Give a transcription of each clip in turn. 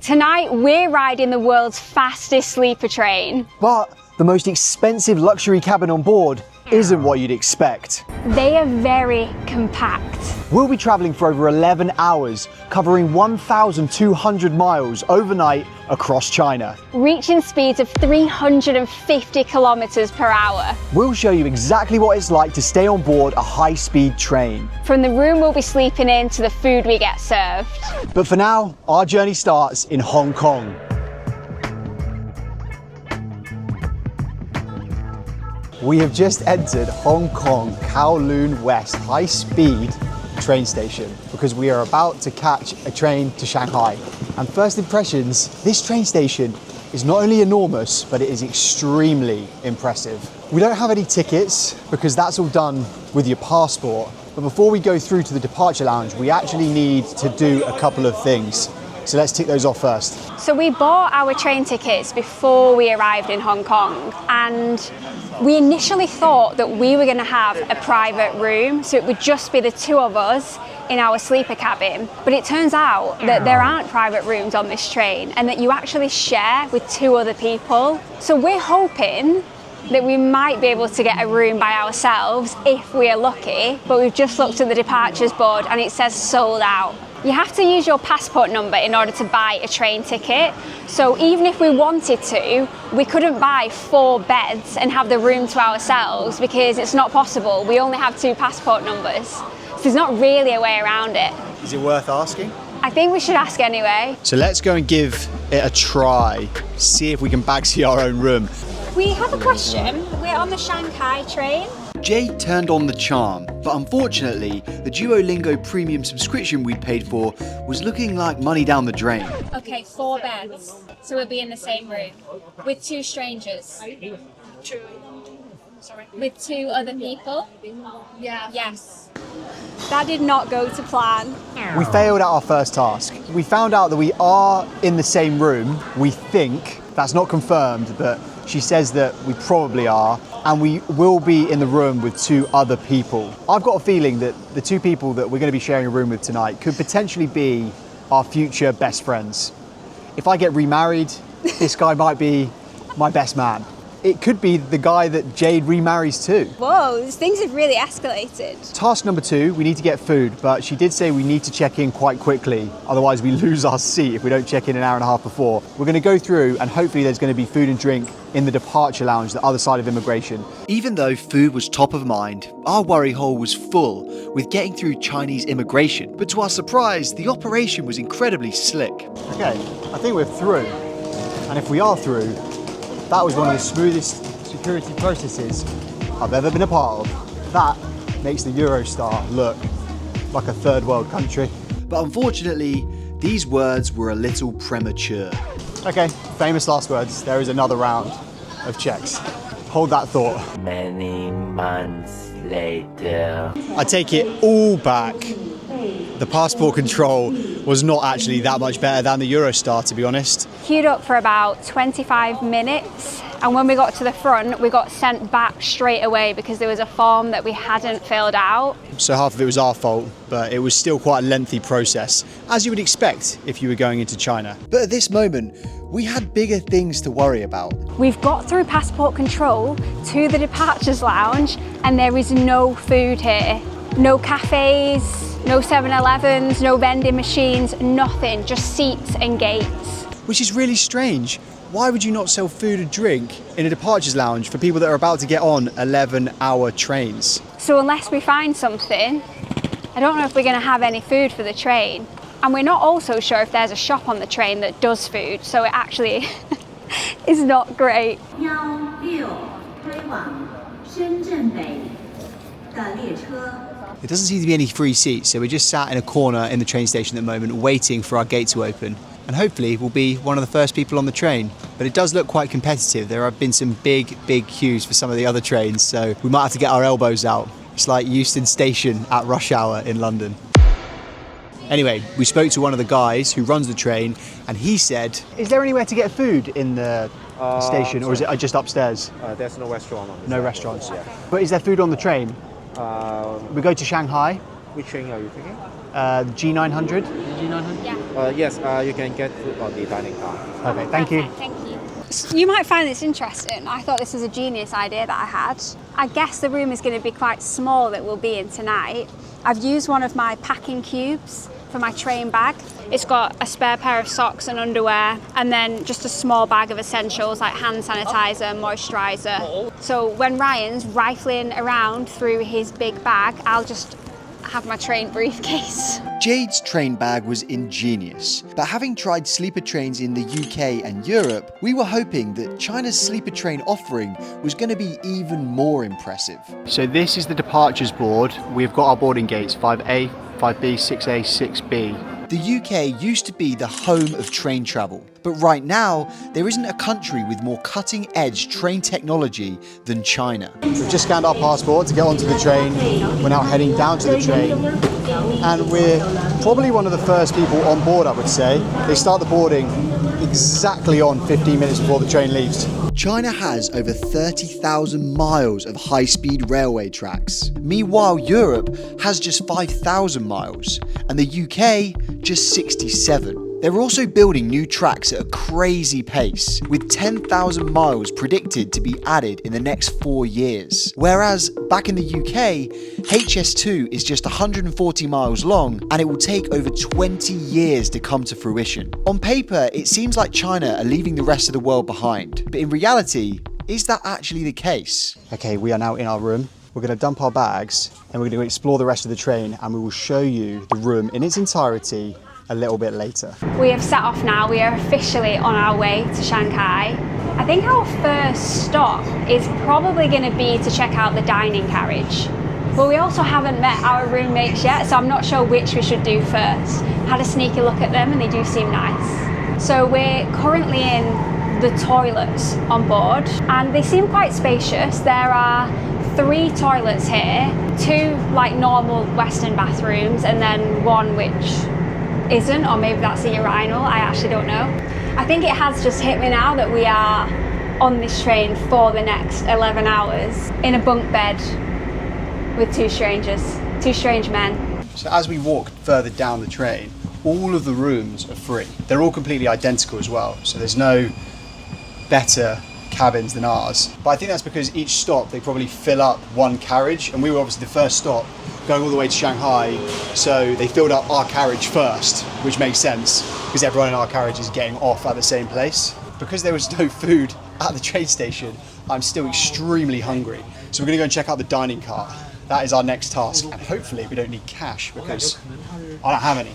Tonight, we're riding the world's fastest sleeper train. But the most expensive luxury cabin on board isn't what you'd expect. They are very compact. We'll be travelling for over 11 hours, covering 1,200 miles overnight across China. Reaching speeds of 350 kilometers per hour. We'll show you exactly what it's like to stay on board a high-speed train. From the room we'll be sleeping in to the food we get served. But for now, our journey starts in Hong Kong. We have just entered Hong Kong Kowloon West high-speed train station because we are about to catch a train to Shanghai. And first impressions, this train station is not only enormous, but it is extremely impressive. We don't have any tickets because that's all done with your passport. But before we go through to the departure lounge, we actually need to do a couple of things. So let's tick those off first. So we bought our train tickets before we arrived in Hong Kong, and we initially thought that we were going to have a private room, so it would just be the two of us in our sleeper cabin. But it turns out that there aren't private rooms on this train and that you actually share with two other people. So we're hoping that we might be able to get a room by ourselves if we are lucky, but we've just looked at the departures board and it says sold out. You have to use your passport number in order to buy a train ticket. So even if we wanted to, we couldn't buy 4 beds and have the room to ourselves because it's not possible. We only have 2 passport numbers. So there's not really a way around it. Is it worth asking? I think we should ask anyway. So let's go and give it a try, see if we can bagsy our own room. We have a question. We're on the Shanghai train. Jade turned on the charm, but unfortunately, the Duolingo premium subscription we'd paid for was looking like money down the drain. Okay, 4 beds. So we'll be in the same room with 2 strangers. With 2 other people? Yeah. Yes. That did not go to plan. We failed at our first task. We found out that we are in the same room, we think. That's not confirmed, but she says that we probably are, and we will be in the room with 2 other people. I've got a feeling that the 2 people that we're going to be sharing a room with tonight could potentially be our future best friends. If I get remarried, this guy might be my best man. It could be the guy that Jade remarries too. Whoa, things have really escalated. Task number 2, we need to get food, but she did say we need to check in quite quickly, otherwise we lose our seat if we don't check in an hour and a half before. We're going to go through and hopefully there's going to be food and drink in the departure lounge, the other side of immigration. Even though food was top of mind, our worry hole was full with getting through Chinese immigration. But to our surprise, the operation was incredibly slick. Okay, I think we're through. And if we are through, that was one of the smoothest security processes I've ever been a part of. That makes the Eurostar look like a third world country. But unfortunately, these words were a little premature. Okay, famous last words. There is another round of checks. Hold that thought. Many months later. I take it all back. The passport control was not actually that much better than the Eurostar, to be honest. Queued up for about 25 minutes, and when we got to the front, we got sent back straight away because there was a form that we hadn't filled out. So half of it was our fault, but it was still quite a lengthy process, as you would expect if you were going into China. But at this moment, we had bigger things to worry about. We've got through passport control to the departures lounge, and there is no food here. No cafes, no 7-Elevens, no vending machines, nothing, just seats and gates. Which is really strange. Why would you not sell food and drink in a departures lounge for people that are about to get on 11-hour trains? So unless we find something, I don't know if we're going to have any food for the train. And we're not also sure if there's a shop on the train that does food, so it actually is not great. There doesn't seem to be any free seats, so we're just sat in a corner in the train station at the moment waiting for our gate to open. And hopefully we'll be one of the first people on the train. But it does look quite competitive. There have been some big queues for some of the other trains, so we might have to get our elbows out. It's like Euston Station at rush hour in London. Anyway, we spoke to one of the guys who runs the train, and he said, is there anywhere to get food in the station, or is it just upstairs? There's no restaurant on this. No restaurants. Yeah. But is there food on the train? We go to Shanghai. Which train are you taking? G900? Yes, you can get food on the dining car. Okay, thank you. Thank you. You might find this interesting. I thought this was a genius idea that I had. I guess the room is going to be quite small that we'll be in tonight. I've used one of my packing cubes for my train bag. It's got a spare pair of socks and underwear, and then just a small bag of essentials like hand sanitizer, moisturizer. So when Ryan's rifling around through his big bag, I'll just have my train briefcase. Jade's train bag was ingenious, but having tried sleeper trains in the UK and Europe, we were hoping that China's sleeper train offering was going to be even more impressive. So this is the departures board. We've got our boarding gates, 5A, 5B, 6A, 6B. The UK used to be the home of train travel, but right now, there isn't a country with more cutting-edge train technology than China. We've just scanned our passport to get onto the train. We're now heading down to the train, and we're probably one of the first people on board, I would say. They start the boarding exactly on 15 minutes before the train leaves. China has over 30,000 miles of high-speed railway tracks. Meanwhile, Europe has just 5,000 miles, and the UK just 67. They're also building new tracks at a crazy pace, with 10,000 miles predicted to be added in the next 4 years. Whereas back in the UK, HS2 is just 140 miles long, and it will take over 20 years to come to fruition. On paper, it seems like China are leaving the rest of the world behind, but in reality, is that actually the case? Okay, we are now in our room. We're going to dump our bags, and we're going to explore the rest of the train, and we will show you the room in its entirety a little bit later. We have set off now. We are officially on our way to Shanghai. I think our first stop is probably going to be to check out the dining carriage. But we also haven't met our roommates yet, so I'm not sure which we should do first. Had a sneaky look at them and they do seem nice. So we're currently in the toilets on board, and they seem quite spacious. There are 3 toilets here, 2 like normal Western bathrooms, and then one which isn't, or maybe that's a urinal, I actually don't know. I think it has just hit me now that we are on this train for the next 11 hours in a bunk bed with 2 strangers, 2 strange men. So as we walk further down the train, all of the rooms are free. They're all completely identical as well, so there's no better cabins than ours. But I think that's because each stop they probably fill up one carriage, and we were obviously the first stop going all the way to Shanghai, so they filled up our carriage first, which makes sense because everyone in our carriage is getting off at the same place. Because there was no food at the train station, I'm still extremely hungry. So we're going to go and check out the dining car. That is our next task, and hopefully we don't need cash because I don't have any.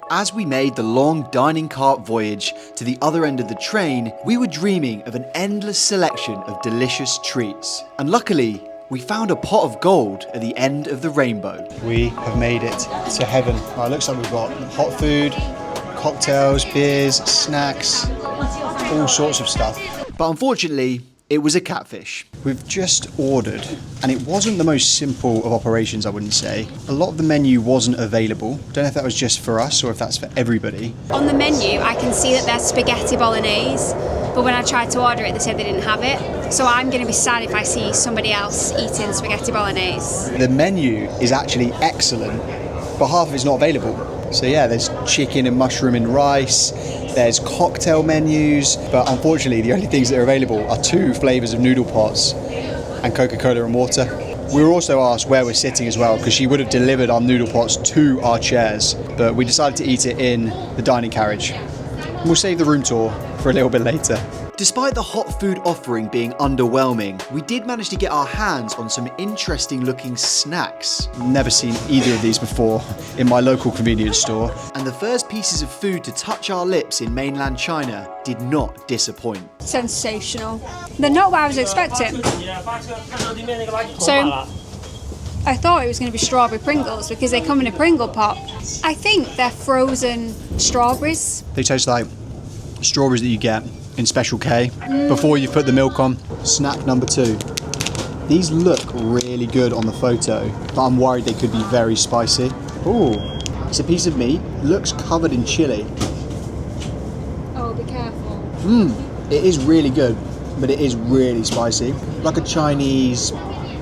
As we made the long dining cart voyage to the other end of the train, we were dreaming of an endless selection of delicious treats. And luckily, we found a pot of gold at the end of the rainbow. We have made it to heaven. It looks like we've got hot food, cocktails, beers, snacks, all sorts of stuff. But unfortunately, it was a catfish. We've just ordered, and it wasn't the most simple of operations, I wouldn't say. A lot of the menu wasn't available. Don't know if that was just for us or if that's for everybody. On the menu, I can see that there's spaghetti bolognese, but when I tried to order it, they said they didn't have it. So I'm going to be sad if I see somebody else eating spaghetti bolognese. The menu is actually excellent, but half of it's not available. So yeah, there's chicken and mushroom and rice, there's cocktail menus, but unfortunately the only things that are available are 2 flavours of noodle pots and Coca-Cola and water. We were also asked where we're sitting as well, because she would have delivered our noodle pots to our chairs, but we decided to eat it in the dining carriage. We'll save the room tour for a little bit later. Despite the hot food offering being underwhelming, we did manage to get our hands on some interesting looking snacks. Never seen either of these before in my local convenience store. And the first pieces of food to touch our lips in mainland China did not disappoint. Sensational. They're not what I was expecting. So I thought it was going to be strawberry Pringles because they come in a Pringle pot. I think they're frozen strawberries. They taste like strawberries that you get in Special K before you put the milk on. Snack number 2. These look really good on the photo, but I'm worried they could be very spicy. Ooh, it's a piece of meat, looks covered in chili. Oh, be careful. It is really good, but it is really spicy. Like a Chinese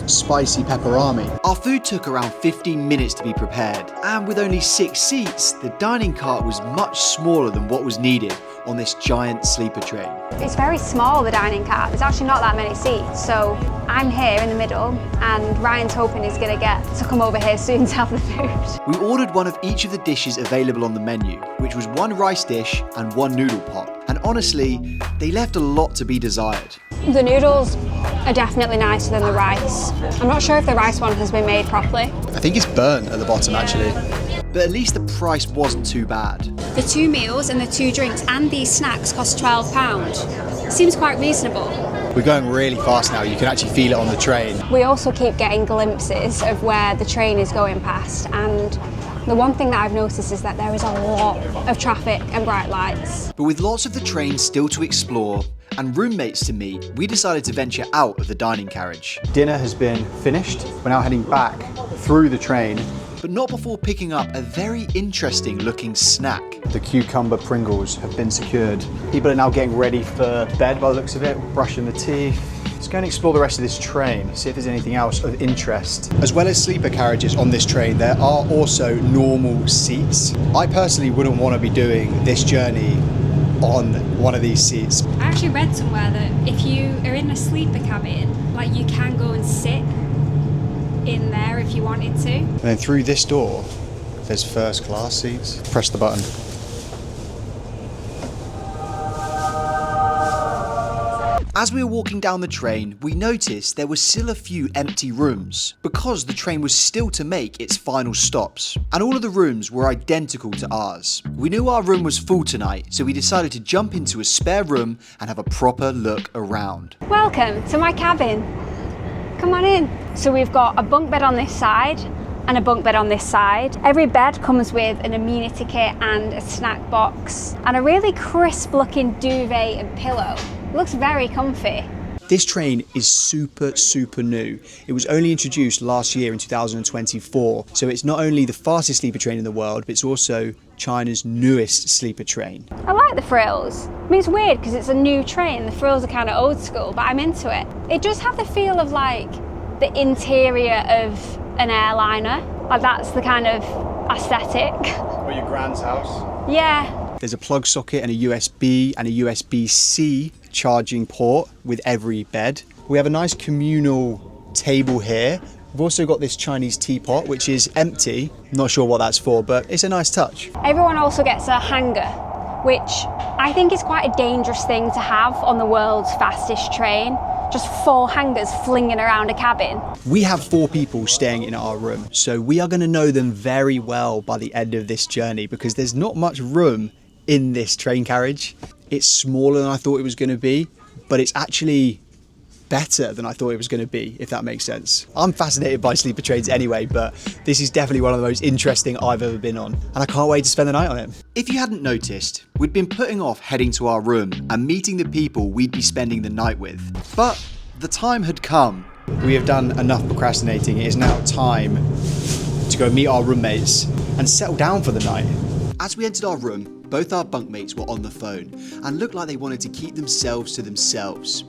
spicy pepperami. Our food took around 15 minutes to be prepared, and with only 6 seats, the dining cart was much smaller than what was needed on this giant sleeper train. It's very small, the dining car. There's actually not that many seats, so I'm here in the middle and Ryan's hoping he's going to get to come over here soon to have the food. We ordered one of each of the dishes available on the menu, which was 1 rice dish and 1 noodle pot. And honestly, they left a lot to be desired. The noodles are definitely nicer than the rice. I'm not sure if the rice one has been made properly. I think it's burnt at the bottom actually. But at least the price wasn't too bad. The 2 meals and the 2 drinks and these snacks cost £12. Seems quite reasonable. We're going really fast now, you can actually feel it on the train. We also keep getting glimpses of where the train is going past, and the one thing that I've noticed is that there is a lot of traffic and bright lights. But with lots of the train still to explore and roommates to meet, we decided to venture out of the dining carriage. Dinner has been finished. We're now heading back through the train. But not before picking up a very interesting looking snack. The cucumber Pringles have been secured. People are now getting ready for bed by the looks of it, brushing the teeth. Let's go and explore the rest of this train, see if there's anything else of interest. As well as sleeper carriages on this train, there are also normal seats. I personally wouldn't want to be doing this journey on one of these seats. I actually read somewhere that if you are in a sleeper cabin, like you can go and sit in there if you wanted to. And then through this door, there's first class seats. Press the button. As we were walking down the train, we noticed there were still a few empty rooms because the train was still to make its final stops, and all of the rooms were identical to ours. We knew our room was full tonight, so we decided to jump into a spare room and have a proper look around. Welcome to my cabin. Come on in. So we've got a bunk bed on this side and a bunk bed on this side. Every bed comes with an amenity kit and a snack box and a really crisp looking duvet and pillow. It looks very comfy. This train is super new. It was only introduced last year in 2024, so it's not only the fastest sleeper train in the world, but it's also China's newest sleeper train. I like the frills. I mean, it's weird because it's a new train. The frills are kind of old school, but I'm into it. It does have the feel of like the interior of an airliner. Like that's the kind of aesthetic. Or your grand's house? Yeah. There's a plug socket and a USB and a USB-C charging port with every bed. We have a nice communal table here. We've also got this Chinese teapot, which is empty. Not sure what that's for, but it's a nice touch. Everyone also gets a hanger, which I think is quite a dangerous thing to have on the world's fastest train. Just 4 hangers flinging around a cabin. We have 4 people staying in our room, so we are going to know them very well by the end of this journey because there's not much room in this train carriage. It's smaller than I thought it was going to be, but it's actually better than I thought it was going to be, if that makes sense. I'm fascinated by sleeper trains anyway, but this is definitely one of the most interesting I've ever been on, and I can't wait to spend the night on it. If you hadn't noticed, we'd been putting off heading to our room and meeting the people we'd be spending the night with. But the time had come. We have done enough procrastinating. It is now time to go meet our roommates and settle down for the night. As we entered our room, both our bunkmates were on the phone and looked like they wanted to keep themselves to themselves.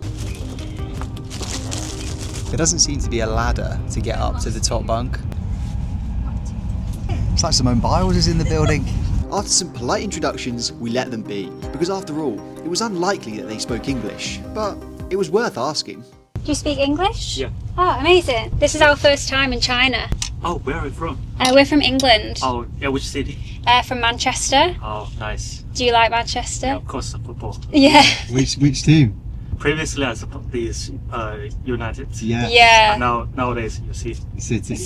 There doesn't seem to be a ladder to get up to the top bunk. It's like Simone Biles is in the building. After some polite introductions, we let them be, because after all, it was unlikely that they spoke English, but it was worth asking. Do you speak English? Yeah. Oh, amazing. This is our first time in China. Oh, where are you from? We're from England. Oh, yeah, which city? From Manchester. Oh, nice. Do you like Manchester? Yeah, of course, football. Yeah. Which team? Previously, I support these United. Yeah. Nowadays, you see, City.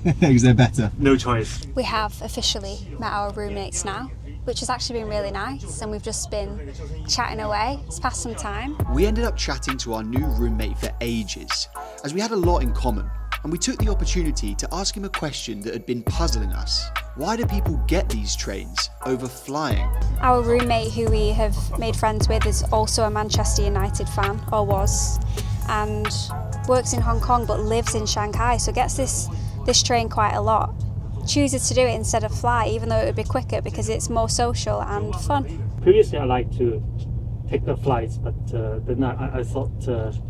Because they're better. no choice. We have officially met our roommates now, which has actually been really nice, and we've just been chatting away. It's passed some time. We ended up chatting to our new roommate for ages, as we had a lot in common, and we took the opportunity to ask him a question that had been puzzling us. Why do people get these trains over flying? Our roommate, who we have made friends with, is also a Manchester United fan, or was, and works in Hong Kong but lives in Shanghai, so gets this train quite a lot. Chooses to do it instead of fly, even though it would be quicker because it's more social and fun. Previously, I liked to take the flights, but then I thought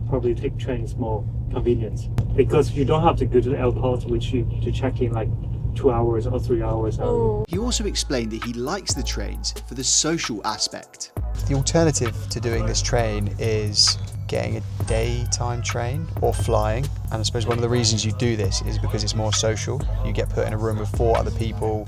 probably take trains more convenient because you don't have to go to the airport, which you to check in like 2 hours or 3 hours. He also explained that he likes the trains for the social aspect. The alternative to doing this train is getting a daytime train or flying. And I suppose one of the reasons you do this is because it's more social. You get put in a room with 4 other people.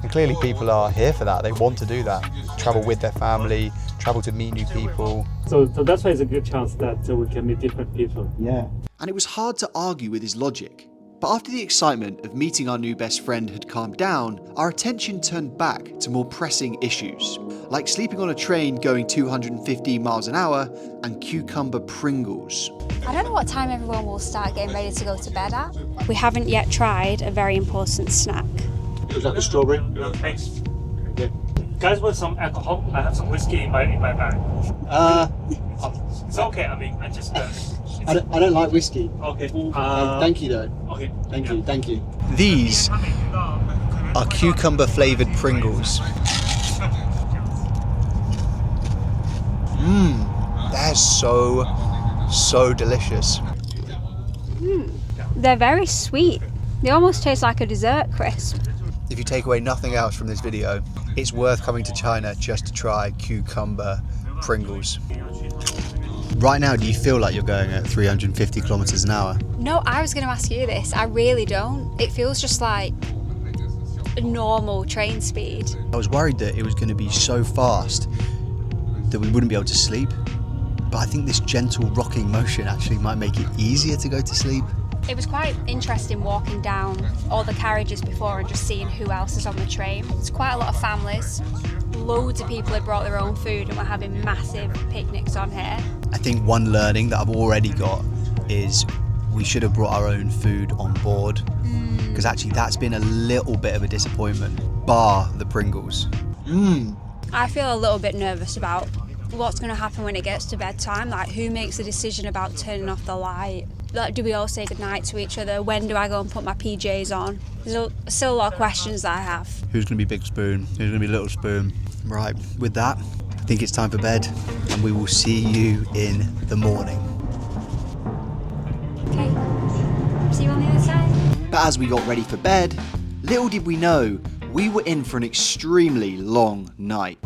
And clearly people are here for that. They want to do that. Travel with their family, travel to meet new people. So that's why it's a good chance that we can meet different people. Yeah. And it was hard to argue with his logic. But after the excitement of meeting our new best friend had calmed down, our attention turned back to more pressing issues, like sleeping on a train going 215 miles an hour and cucumber Pringles. I don't know what time everyone will start getting ready to go to bed at. We haven't yet tried a very important snack. Looks like a strawberry. No, thanks. Okay. Guys want some alcohol? I have some whiskey in my bag. It's okay. I mean, I just. I don't like whiskey. Okay. Thank you though. Okay. Thank you. These are cucumber flavoured Pringles. They're so delicious. They're very sweet. They almost taste like a dessert crisp. If you take away nothing else from this video, it's worth coming to China just to try cucumber Pringles. Right now, do you feel like you're going at 350 kilometers an hour? No, I was going to ask you this. I really don't. It feels just like a normal train speed. I was worried that it was going to be so fast that we wouldn't be able to sleep. But I think this gentle rocking motion actually might make it easier to go to sleep. It was quite interesting walking down all the carriages before and just seeing who else is on the train. There's quite a lot of families. Loads of people had brought their own food and were having massive picnics on here. I think one learning that I've already got is we should have brought our own food on board, because actually that's been a little bit of a disappointment, bar the Pringles. I feel a little bit nervous about what's going to happen when it gets to bedtime. Like, who makes the decision about turning off the light? Like, do we all say goodnight to each other? When do I go and put my PJs on? There's still a lot of questions that I have. Who's going to be big spoon? Who's going to be little spoon? Right, with that, I think it's time for bed, and we will see you in the morning. Okay, see you on the other side. But as we got ready for bed, little did we know, we were in for an extremely long night.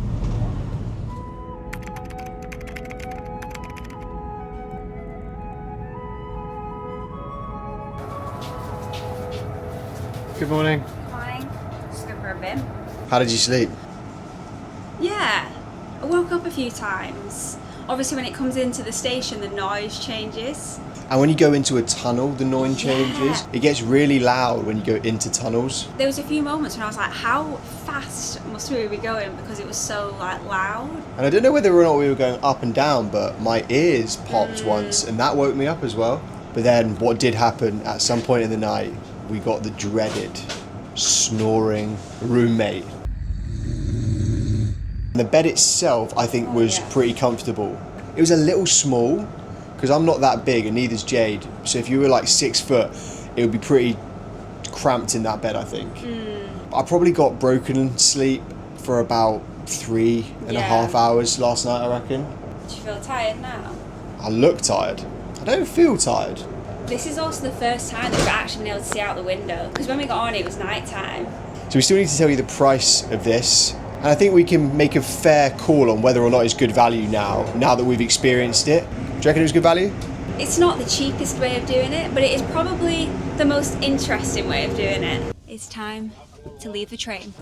Good morning. Fine, just go for a bit. How did you sleep? Yeah, I woke up a few times. Obviously when it comes into the station the noise changes. And when you go into a tunnel, the noise changes. It gets really loud when you go into tunnels. There was a few moments when I was like, how fast must we be going, because it was so like loud. And I don't know whether or not we were going up and down, but my ears popped once, and that woke me up as well. But then what did happen at some point in the night, we got the dreaded snoring roommate. And the bed itself, I think, was pretty comfortable. It was a little small, because I'm not that big and neither's Jade. So if you were like 6 foot, it would be pretty cramped in that bed, I think. I probably got broken sleep for about 3.5 hours last night, I reckon. Do you feel tired now? I look tired. I don't feel tired. This is also the first time that we've actually been able to see out the window, because when we got on it was night time. So we still need to tell you the price of this. And I think we can make a fair call on whether or not it's good value now that we've experienced it. Do you reckon it was good value? It's not the cheapest way of doing it, but it is probably the most interesting way of doing it. It's time to leave the train.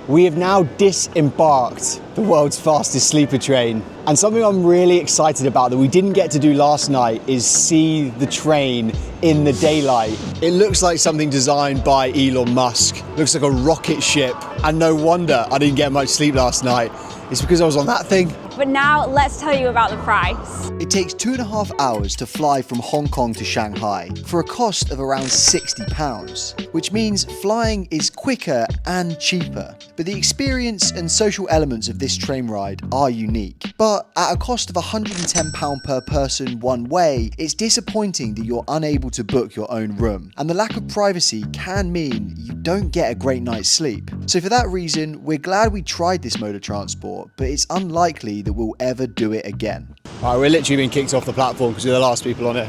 We have now disembarked the world's fastest sleeper train. And something I'm really excited about that we didn't get to do last night is see the train in the daylight. It looks like something designed by Elon Musk. Looks like a rocket ship. And no wonder I didn't get much sleep last night. It's because I was on that thing. But now let's tell you about the price. It takes 2.5 hours to fly from Hong Kong to Shanghai for a cost of around £60, which means flying is quicker and cheaper. But the experience and social elements of this train ride are unique. But But at a cost of £110 per person one way, it's disappointing that you're unable to book your own room. And the lack of privacy can mean you don't get a great night's sleep. So for that reason, we're glad we tried this mode of transport, but it's unlikely that we'll ever do it again. Right, we're literally being kicked off the platform because we're the last people on it.